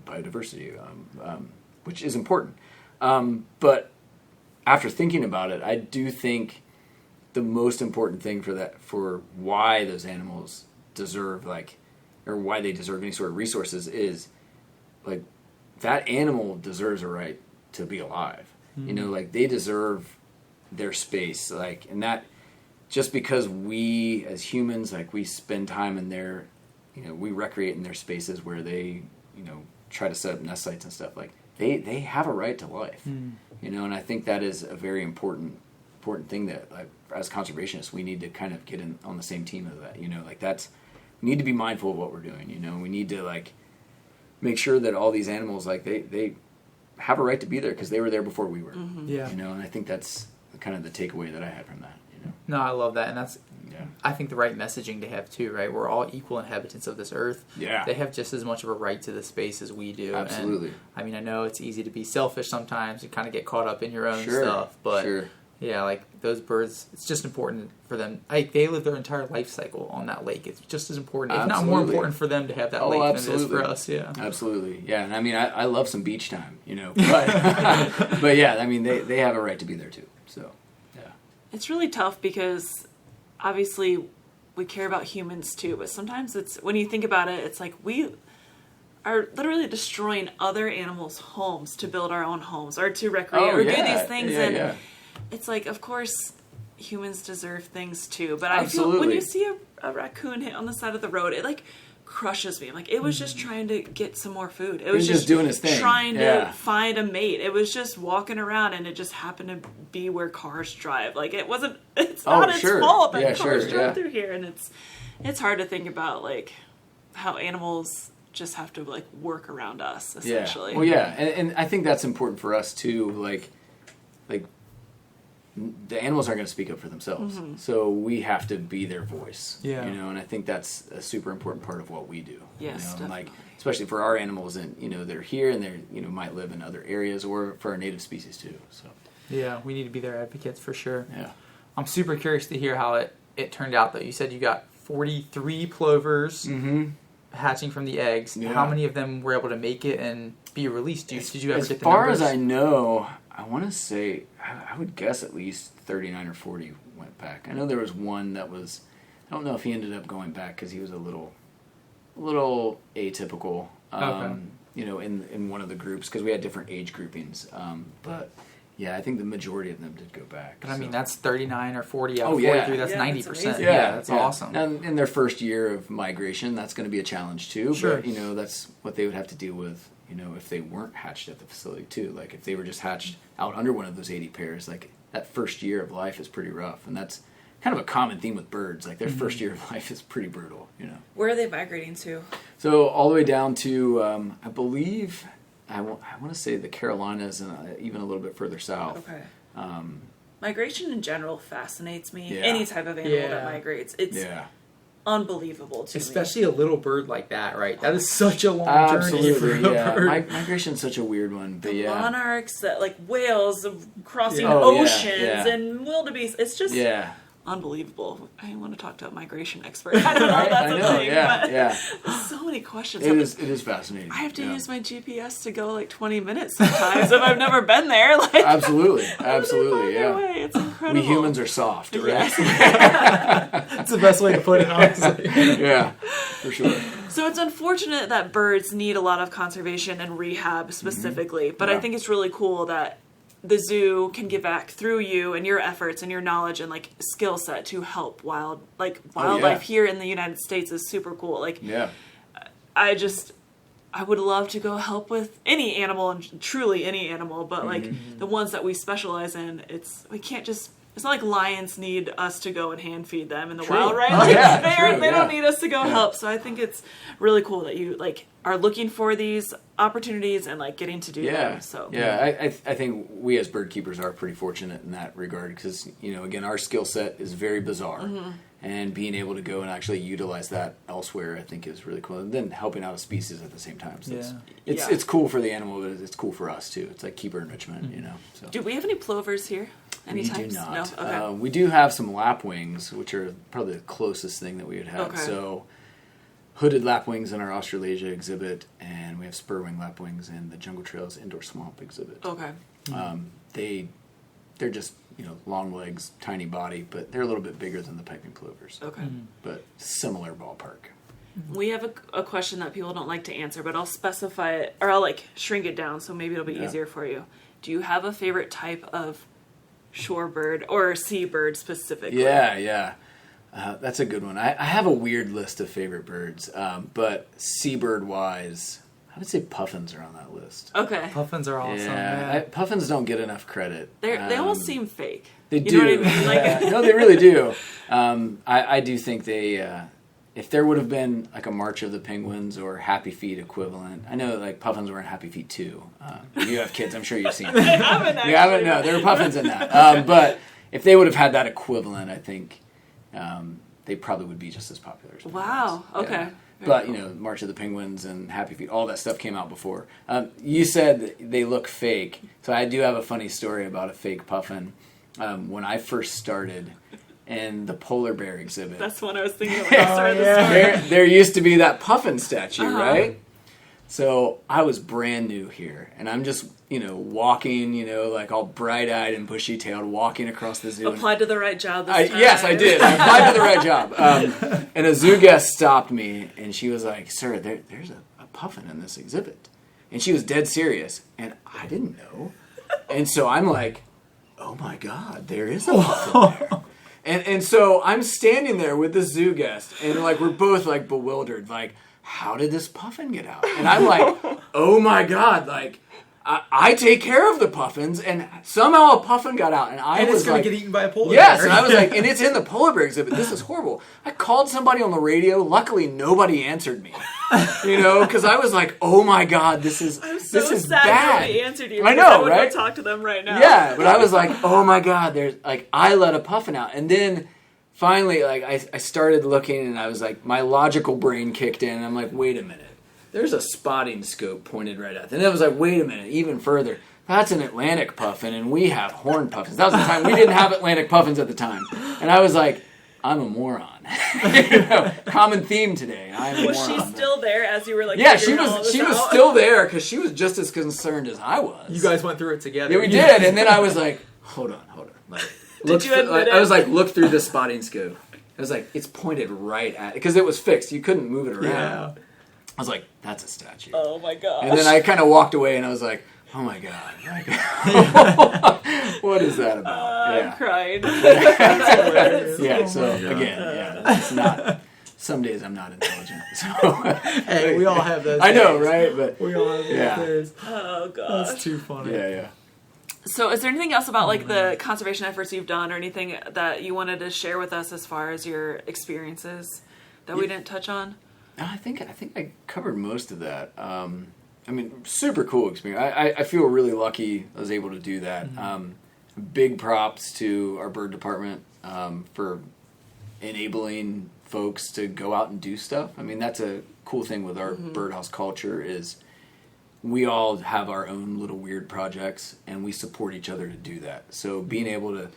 biodiversity, which is important. But after thinking about it, I do think the most important thing for why those animals deserve or why they deserve any sort of resources is like that animal deserves a right to be alive. Like they deserve their space. Like, and that just because we as humans, like we spend time in their, we recreate in their spaces where they, try to set up nest sites and stuff, like they have a right to life. And I think that is a very important thing that, like, as conservationists, we need to kind of get in on the same team of that. We need to be mindful of what we're doing. We need to like make sure that all these animals, like they have a right to be there because they were there before we were. Yeah. And I think that's kind of the takeaway that I had from that. No, I love that, and that's I think the right messaging to have too, right? We're all equal inhabitants of this earth. Yeah. They have just as much of a right to the space as we do. Absolutely. And, I mean, I know it's easy to be selfish sometimes and kind of get caught up in your own stuff, but yeah, like those birds, it's just important for them. Like they live their entire life cycle on that lake. It's just as important, if not more important, for them to have that lake than it is for us. Yeah, absolutely. Yeah, and I mean, I love some beach time, but but yeah, I mean, they have a right to be there too. So yeah, it's really tough because obviously we care about humans too, but sometimes it's, when you think about it, it's like we are literally destroying other animals' homes to build our own homes or to recreate do these things. It's like, of course, humans deserve things too, but I feel when you see a raccoon hit on the side of the road, it like crushes me. Like it was just trying to get some more food. It was just doing his thing, trying to find a mate. It was just walking around, and it just happened to be where cars drive. Like it wasn't. It's not its fault that cars drive through here, and it's hard to think about like how animals just have to like work around us essentially. Yeah. Well, yeah, and I think that's important for us too. Like the animals aren't going to speak up for themselves, so we have to be their voice. Yeah, and I think that's a super important part of what we do. Yes, definitely. Like especially for our animals, and they're here and they're might live in other areas, or for our native species too. So yeah, we need to be their advocates for sure. Yeah, I'm super curious to hear how it turned out. Though you said you got 43 plovers hatching from the eggs. Yeah. How many of them were able to make it and be released? Did you ever get the numbers? As far as I know, I want to say, I would guess at least 39 or 40 went back. I know there was one that was, I don't know if he ended up going back because he was a little atypical, in one of the groups because we had different age groupings. But yeah, I think the majority of them did go back. But I mean, that's 39 or 40 out of 43. That's 90%. That's awesome. And in their first year of migration, that's going to be a challenge too. Sure. But, that's what they would have to deal with. If they weren't hatched at the facility too, like if they were just hatched out under one of those 80 pairs, like that first year of life is pretty rough, and that's kind of a common theme with birds. Like their first year of life is pretty brutal. Where are they migrating to? So all the way down to, I believe, I want to say the Carolinas and even a little bit further south. Okay. Migration in general fascinates me. Yeah. Any type of animal that migrates, it's unbelievable to me. Especially a little bird like that, right? That is such a long journey for a bird. Migration's such a weird one. But the monarchs, that like whales crossing oceans and wildebeest. It's just unbelievable. I want to talk to a migration expert. I don't know if that's a thing. Yeah. So many questions. It is fascinating. I have to use my GPS to go like 20 minutes sometimes if I've never been there. Like absolutely. It's incredible. We humans are soft, right? Yes. That's the best way to put it, honestly. Yeah, for sure. So it's unfortunate that birds need a lot of conservation and rehab specifically, but I think it's really cool that the zoo can give back through you and your efforts and your knowledge and like skill set to help wildlife here in the United States is super cool. Like, I would love to go help with any animal, and truly any animal, but like the ones that we specialize in, we can't just it's not like lions need us to go and hand feed them in the True. wild, right? Oh, Like, yeah, they don't need us to go help. So I think it's really cool that you like are looking for these opportunities and like getting to do them. So I think we as bird keepers are pretty fortunate in that regard because again our skill set is very bizarre, and being able to go and actually utilize that elsewhere I think is really cool. And then helping out a species at the same time. So it's cool for the animal, but it's cool for us too. It's like keeper enrichment, So. Do we have any plovers here? Any We types? do not. No? Okay. We do have some lapwings, which are probably the closest thing that we would have. Okay. So, hooded lapwings in our Australasia exhibit, and we have spurwing lapwings in the Jungle Trails Indoor Swamp exhibit. Okay. They're just long legs, tiny body, but they're a little bit bigger than the piping plovers. Okay. But similar ballpark. We have a question that people don't like to answer, but I'll specify it, or I'll like shrink it down, so maybe it'll be easier for you. Do you have a favorite type of shorebird or seabird specifically? Yeah. That's a good one. I have a weird list of favorite birds, but seabird-wise, I would say puffins are on that list. Okay. Puffins are awesome. Yeah, puffins don't get enough credit. They almost seem fake. They you do. know what I mean? Like, No, they really do. I do think they... if there would have been like a March of the Penguins or Happy Feet equivalent, I know like puffins were in Happy Feet too. If you have kids, I'm sure you've seen them. I haven't actually. You haven't? No, there were puffins in that. But if they would have had that equivalent, I think they probably would be just as popular as penguins. Wow. Okay. Yeah. Very But, cool. March of the Penguins and Happy Feet, all that stuff came out before. You said that they look fake. So I do have a funny story about a fake puffin. When I first started in the polar bear exhibit. That's the one I was thinking of when I started the story. There used to be that puffin statue, right? So I was brand new here, and I'm just, walking, like all bright-eyed and bushy-tailed, walking across the zoo. Applied to the right job this time. Yes, I did. I applied to the right job. And a zoo guest stopped me, and she was like, "Sir, there's a puffin in this exhibit." And she was dead serious, and I didn't know. And so I'm like, "Oh my God, there is a puffin there." And so I'm standing there with the zoo guest, and like we're both like bewildered, like, how did this puffin get out? And I'm like, oh my God, like I take care of the puffins, and somehow a puffin got out, and it's going to get eaten by a polar bear. Yes, and I was like, and it's in the polar bear exhibit. This is horrible. I called somebody on the radio. Luckily, nobody answered me. Because I was like, oh my God, this is sad bad. nobody answered you. I know, I would right? go talk to them right now. Yeah, but I was like, oh my God, there's like I let a puffin out, and then finally, like I started looking, and I was like, my logical brain kicked in, and I'm like, wait a minute. There's a spotting scope pointed right at it. And I was like, wait a minute, even further. That's an Atlantic puffin, and we have horned puffins. That was the time. We didn't have Atlantic puffins at the time. And I was like, I'm a moron. Common theme today. I'm a moron. Was she still there as you were like? Yeah, she figuring all was. this She was out? still there because she was just as concerned as I was. You guys went through it together. Yeah, we did. And then I was like, hold on. Like, Did you admit it? I was like, look through the spotting scope. I was like, it's pointed right at, because it was fixed. You couldn't move it around. Yeah. I was like, that's a statue. Oh my God. And then I kind of walked away, and I was like, oh my God. Like, what is that about? I'm crying. Yeah, so again, it's not. Some days I'm not intelligent. So Hey, we all have those. I know, days. right? But We all have those days. Oh God. That's too funny. yeah. So is there anything else about like the conservation efforts you've done or anything that you wanted to share with us as far as your experiences that we didn't touch on? No, I think I covered most of that. Super cool experience. I feel really lucky I was able to do that. Big props to our bird department for enabling folks to go out and do stuff. I mean, that's a cool thing with our birdhouse culture is we all have our own little weird projects, and we support each other to do that. So being able to,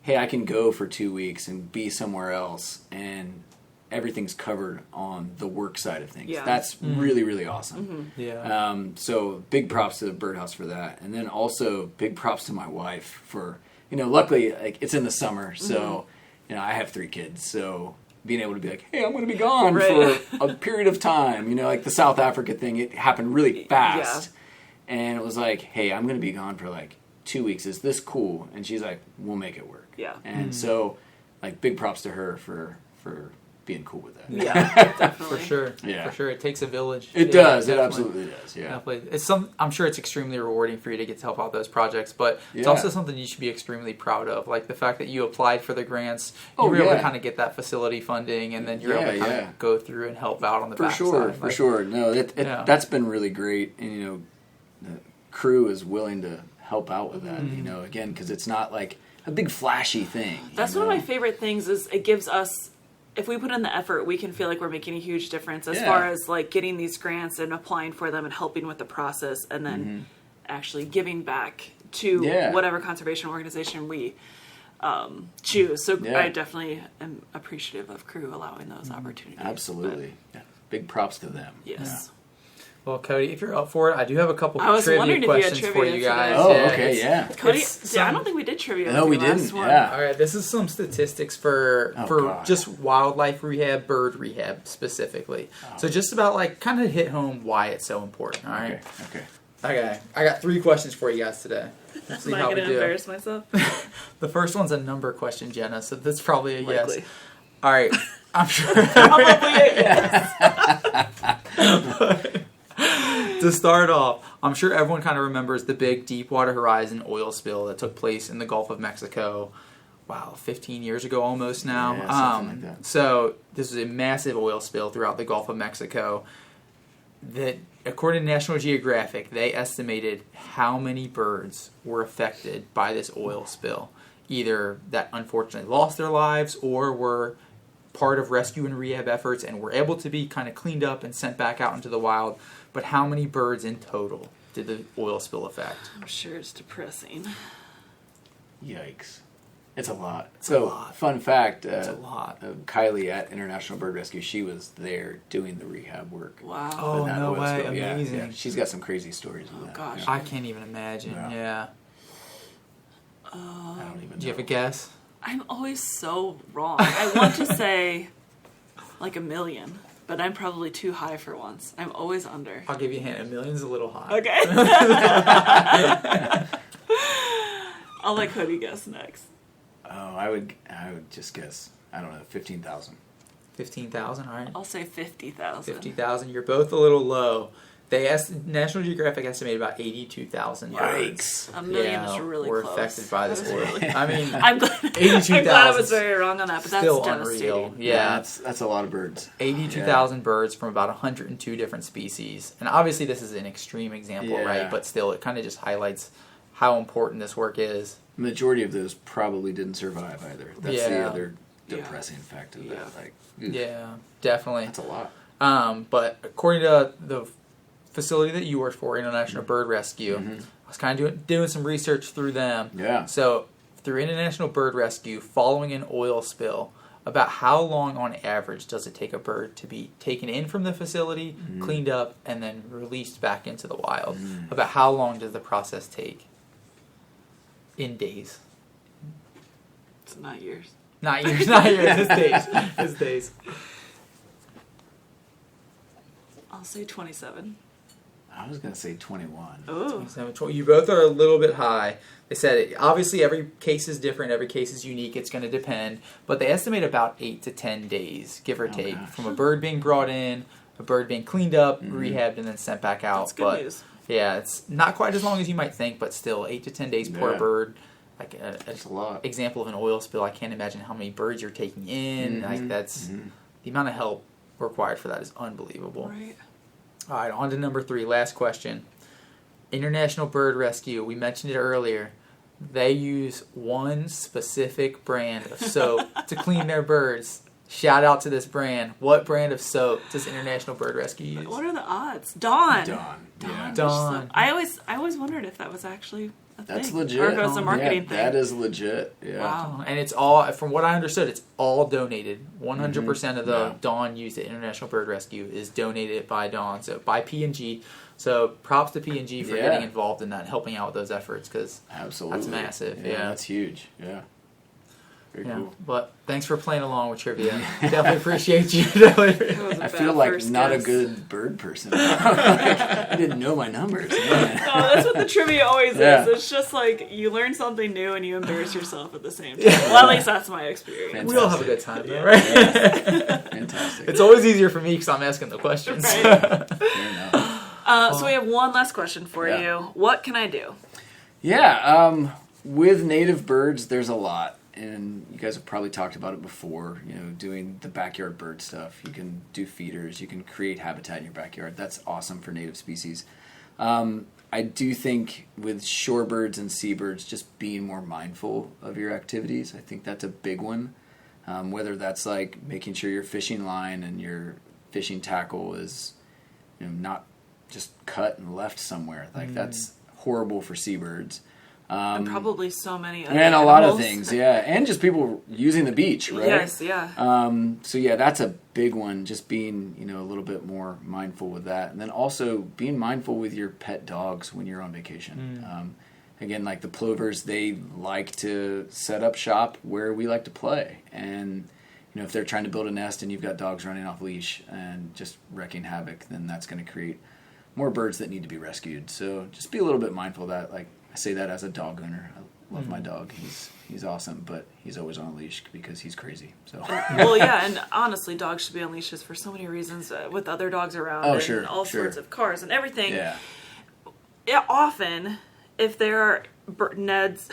hey, I can go for 2 weeks and be somewhere else, and everything's covered on the work side of things. Yeah. That's really, really awesome. Yeah. So big props to the birdhouse for that. And then also big props to my wife for, luckily like it's in the summer. So, I have 3 kids. So being able to be like, hey, I'm going to be gone for a period of time. Like the South Africa thing, it happened really fast. Yeah. And it was like, hey, I'm going to be gone for like 2 weeks. Is this cool? And she's like, we'll make it work. Yeah. And so like big props to her for being cool with that. Yeah, definitely. For sure. Yeah. For sure. It takes a village. It does. It absolutely does. Yeah. Definitely. I'm sure it's extremely rewarding for you to get to help out those projects, but it's also something you should be extremely proud of. Like the fact that you applied for the grants, you were able to kind of get that facility funding, and then you're able to kind of go through and help out on the backside. For sure. No, that's been really great. And, the crew is willing to help out with that, again, because it's not like a big flashy thing. That's one of my favorite things is it gives us, if we put in the effort, we can feel like we're making a huge difference as far as like getting these grants and applying for them and helping with the process and then actually giving back to whatever conservation organization we choose. So I definitely am appreciative of crew allowing those opportunities. Absolutely. Big props to them. Yes. Yeah. Well, Cody, if you're up for it, I do have a couple trivia questions for you guys. Oh, okay, yeah. Cody, I don't think we did trivia. No, we didn't. Yeah. All right, this is some statistics for just wildlife rehab, bird rehab specifically. So just about like kind of hit home why it's so important. All right. Okay. I got 3 questions for you guys today. Let's see Am I how we going to do. embarrass myself? The first one's a number question, Jenna. So that's probably a yes. All right. I'm sure. Probably a yes. To start off, I'm sure everyone kind of remembers the big Deepwater Horizon oil spill that took place in the Gulf of Mexico. Wow, 15 years ago almost now. Yeah, something like that. So this was a massive oil spill throughout the Gulf of Mexico. That, according to National Geographic, they estimated how many birds were affected by this oil spill. Either that unfortunately lost their lives or were part of rescue and rehab efforts and were able to be kind of cleaned up and sent back out into the wild. But how many birds in total did the oil spill affect? I'm sure it's depressing. Yikes. It's a lot. A lot. Fun fact. It's a lot. Kylie at International Bird Rescue, she was there doing the rehab work. Wow. Oh, no way. Spill. Amazing. Yeah. She's got some crazy stories with that. Gosh. I can't even imagine. Yeah. I don't even know. Do you have a guess? I'm always so wrong. I want to say like 1 million, but I'm probably too high for once. I'm always under. I'll give you a hint. 1 million's a little high. Okay. I'll let Cody guess next. Oh, I would just guess, I don't know, 15,000. 15,000, all right. I'll say 50,000. 50,000. You're both a little low. National Geographic estimated about 82,000 birds. Yikes. 1 million is really were close. affected by this oil. I mean, I'm glad 82,000 I was very wrong on that, but that's still devastating. unreal. Yeah, that's a lot of birds. 82,000 birds from about 102 different species. And obviously this is an extreme example, right? But still, it kind of just highlights how important this work is. The majority of those probably didn't survive either. That's the other depressing fact of that. Like, yeah, definitely. That's a lot. But according to the facility that you work for, International Bird Rescue, I was kind of doing some research through them. Yeah. So through International Bird Rescue, following an oil spill, about how long on average does it take a bird to be taken in from the facility, cleaned up, and then released back into the wild? About how long does the process take? In days. It's not years. Not years, not years. It's days. I'll say 27. I was going to say 21. Oh. You both are a little bit high. They said obviously every case is different, every case is unique, it's going to depend, but they estimate about 8 to 10 days, give or take, from a bird being brought in, a bird being cleaned up, rehabbed, and then sent back out. That's good news. Yeah, it's not quite as long as you might think, but still 8 to 10 days per bird. Like that's a lot. Example of an oil spill, I can't imagine how many birds you're taking in. Like that's the amount of help required for that is unbelievable. Right. All right, on to number 3. Last question. International Bird Rescue. We mentioned it earlier. They use one specific brand of soap to clean their birds. Shout out to this brand. What brand of soap does International Bird Rescue use? What are the odds? Dawn. Yeah. Dawn. I always wondered if that was actually a thing. That's legit. Or if it was a marketing thing. That is legit. Yeah. Wow. And it's all, from what I understood, it's all donated. 100% of the Dawn used at International Bird Rescue is donated by Dawn, so by P&G. So props to P&G for getting involved in that and helping out with those efforts, because absolutely, that's massive. Yeah, that's huge. Yeah. Very cool. But thanks for playing along with trivia. Definitely appreciate you. I feel like not a good bird person. I didn't know my numbers. Man. No, that's what the trivia always is. It's just like you learn something new and you embarrass yourself at the same time. Well, at least that's my experience. Fantastic. We all have a good time, though, right? Fantastic. It's always easier for me because I'm asking the questions. Right. Fair enough. So we have one last question for you. What can I do? Yeah, with native birds, there's a lot. And you guys have probably talked about it before, doing the backyard bird stuff. You can do feeders. You can create habitat in your backyard. That's awesome for native species. I do think with shorebirds and seabirds, just being more mindful of your activities, I think that's a big one. Whether that's like making sure your fishing line and your fishing tackle is not just cut and left somewhere. Like that's horrible for seabirds. And probably so many other and a animals. lot of things, and just people using the beach, right? Yes, yeah. So that's a big one. Just being a little bit more mindful with that, and then also being mindful with your pet dogs when you're on vacation. Again, like the plovers, they like to set up shop where we like to play, and if they're trying to build a nest and you've got dogs running off leash and just wrecking havoc, then that's going to create more birds that need to be rescued. So just be a little bit mindful of that. Like I say that as a dog owner. I love my dog. He's awesome, but he's always on a leash because he's crazy. So well, yeah, and honestly, dogs should be on leashes for so many reasons with other dogs around and all sorts of cars and everything. Yeah, often if there are birds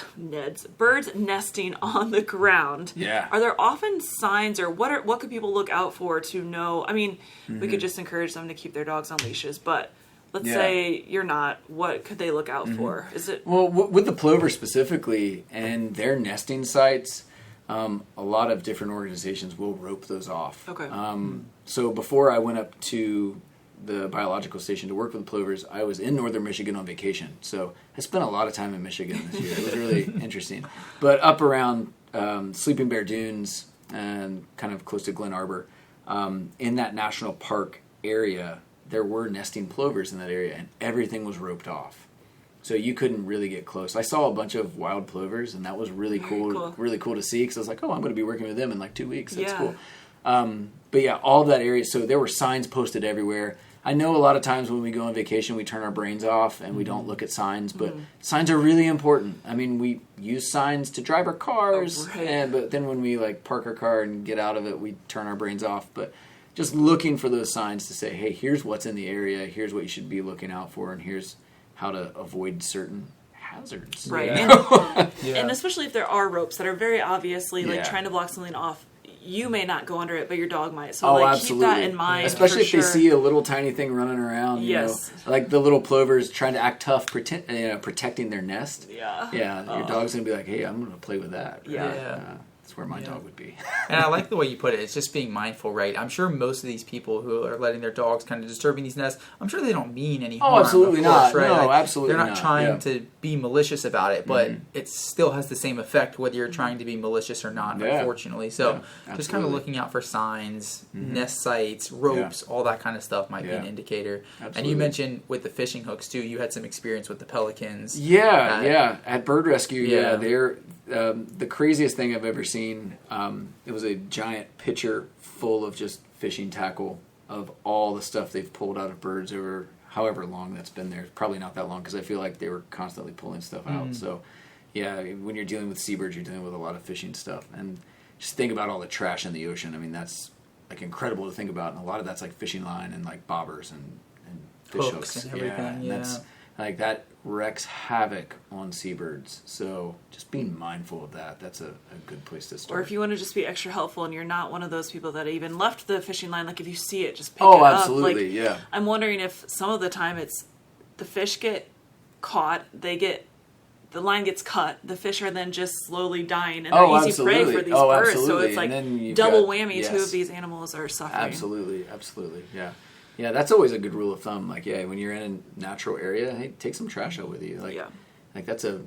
nesting on the ground, are there often signs or what could people look out for to know? I mean, we could just encourage them to keep their dogs on leashes, but let's say you're not. What could they look out for? Is it with the plover specifically and their nesting sites? A lot of different organizations will rope those off. Okay. So before I went up to the biological station to work with the plovers, I was in northern Michigan on vacation. So I spent a lot of time in Michigan this year. It was really interesting. But up around Sleeping Bear Dunes and kind of close to Glen Arbor, in that national park area, there were nesting plovers in that area, and everything was roped off. So you couldn't really get close. I saw a bunch of wild plovers, and that was really cool. Really cool to see, because I was like, I'm going to be working with them in like 2 weeks. That's cool. But yeah, all of that area, so there were signs posted everywhere. I know a lot of times when we go on vacation, we turn our brains off and we don't look at signs, but signs are really important. I mean, we use signs to drive our cars, but then when we like park our car and get out of it, we turn our brains off. But just looking for those signs to say, hey, here's what's in the area, here's what you should be looking out for, and here's how to avoid certain hazards. Right. And especially if there are ropes that are very obviously like trying to block something off. You may not go under it, but your dog might. So keep that in mind. Especially if they see a little tiny thing running around. You know, like the little plovers trying to act tough, protecting their nest. Your dog's going to be like, hey, I'm going to play with that. Right? That's where my dog would be. And I like the way you put it. It's just being mindful, right? I'm sure most of these people who are letting their dogs kind of disturbing these nests, I'm sure they don't mean any harm. Oh, absolutely not. Right? No, like, absolutely not. They're not trying to be malicious about it, but it still has the same effect whether you're trying to be malicious or not, unfortunately. So just kind of looking out for signs, nest sites, ropes, all that kind of stuff might be an indicator. Absolutely. And you mentioned with the fishing hooks, too, you had some experience with the pelicans. At bird rescue, they're... the craziest thing I've ever seen, it was a giant pitcher full of just fishing tackle of all the stuff they've pulled out of birds over however long that's been there. Probably not that long, because I feel like they were constantly pulling stuff out. So, when you're dealing with seabirds, you're dealing with a lot of fishing stuff. And just think about all the trash in the ocean. I mean, that's like incredible to think about. And a lot of that's like fishing line and like bobbers and fish hooks. And everything, that's like that wreaks havoc on seabirds. So just being mindful of that, that's a good place to start. Or if you want to just be extra helpful and you're not one of those people that even left the fishing line, like if you see it, just pick it up. Absolutely, like, I'm wondering if some of the time it's the fish get caught, the line gets cut, the fish are then just slowly dying, and they're easy prey for these birds. Absolutely. So it's like double whammy, two of these animals are suffering. Absolutely, yeah, that's always a good rule of thumb. Like, when you're in a natural area, hey, take some trash out with you. Like that's a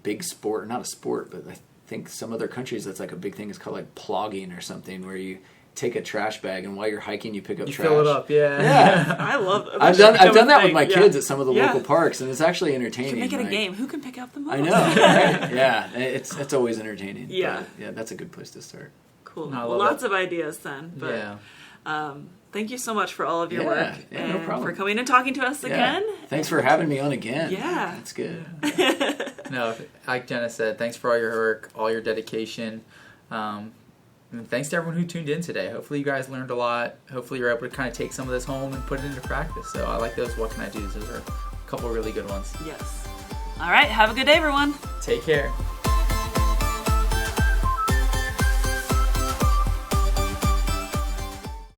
big sport, not a sport, but I think some other countries that's like a big thing is called like plogging or something, where you take a trash bag and while you're hiking you pick up You trash. fill it up, Yeah. I love that. I've done that with my kids at some of the local parks, and it's actually entertaining. You should make it a game. Who can pick up the most? I know, right? Yeah, it's always entertaining. Yeah. But, yeah, that's a good place to start. Cool. No, Well, lots of ideas then. But, yeah. Thank you so much for all of your work. Yeah, no problem. For coming and talking to us again. Thanks for having me on again. Yeah. That's good. No, like Jenna said, thanks for all your work, all your dedication. And thanks to everyone who tuned in today. Hopefully you guys learned a lot. Hopefully you're able to kind of take some of this home and put it into practice. So I like those What Can I Do? Those are a couple of really good ones. Yes. All right. Have a good day, everyone. Take care.